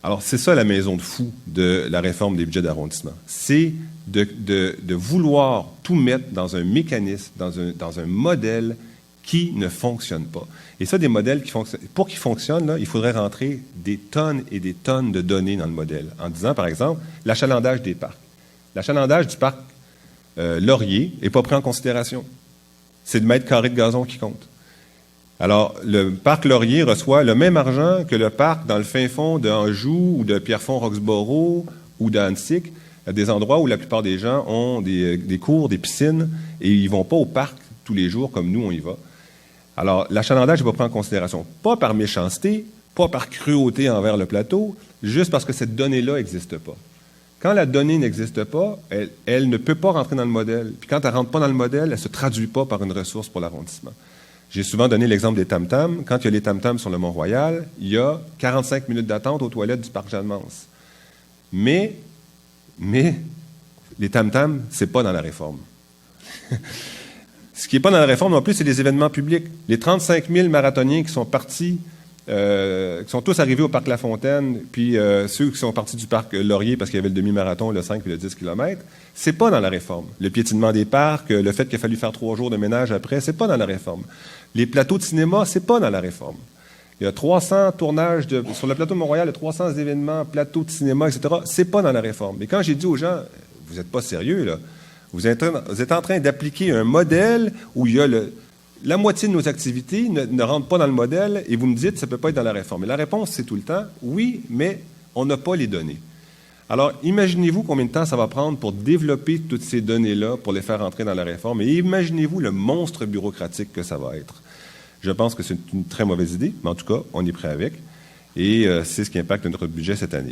Alors, c'est ça la maison de fou de la réforme des budgets d'arrondissement. C'est de vouloir tout mettre dans un mécanisme, dans un modèle qui ne fonctionne pas. Et ça, des modèles qui fonctionnent. Pour qu'ils fonctionnent, là, il faudrait rentrer des tonnes et des tonnes de données dans le modèle. En disant, par exemple, l'achalandage des parcs. L'achalandage du parc Laurier n'est pas pris en considération. C'est le mètre carré de gazon qui compte. Alors, le parc Laurier reçoit le même argent que le parc dans le fin fond d'Anjou ou de Pierrefonds-Roxborough ou d'Annecy, des endroits où la plupart des gens ont des cours, des piscines, et ils ne vont pas au parc tous les jours comme nous, on y va. Alors, l'achalandage n'est pas pris en considération. Pas par méchanceté, pas par cruauté envers le plateau, juste parce que cette donnée-là n'existe pas. Quand la donnée n'existe pas, elle ne peut pas rentrer dans le modèle. Puis quand elle ne rentre pas dans le modèle, elle ne se traduit pas par une ressource pour l'arrondissement. J'ai souvent donné l'exemple des tam-tams. Quand il y a les tam-tams sur le Mont-Royal, il y a 45 minutes d'attente aux toilettes du parc Jeanne-Mance. Mais les tam-tams, ce n'est pas dans la réforme. Ce qui n'est pas dans la réforme non plus, c'est les événements publics. Les 35 000 marathoniens qui sont partis, qui sont tous arrivés au parc La Fontaine, puis ceux qui sont partis du parc Laurier parce qu'il y avait le demi-marathon, le 5 et le 10 km, c'est pas dans la réforme. Le piétinement des parcs, le fait qu'il a fallu faire 3 jours de ménage après, c'est pas dans la réforme. Les plateaux de cinéma, c'est pas dans la réforme. Il y a 300 tournages sur le plateau de Mont-Royal, il y a 300 événements, plateaux de cinéma, etc. C'est pas dans la réforme. Mais quand j'ai dit aux gens, vous n'êtes pas sérieux, là. Vous êtes en train d'appliquer un modèle où il y a la moitié de nos activités ne rentrent pas dans le modèle et vous me dites que ça ne peut pas être dans la réforme. Et la réponse, c'est tout le temps, oui, mais on n'a pas les données. Alors, imaginez-vous combien de temps ça va prendre pour développer toutes ces données-là, pour les faire entrer dans la réforme, et imaginez-vous le monstre bureaucratique que ça va être. Je pense que c'est une très mauvaise idée, mais en tout cas, on est prêt avec, et c'est ce qui impacte notre budget cette année.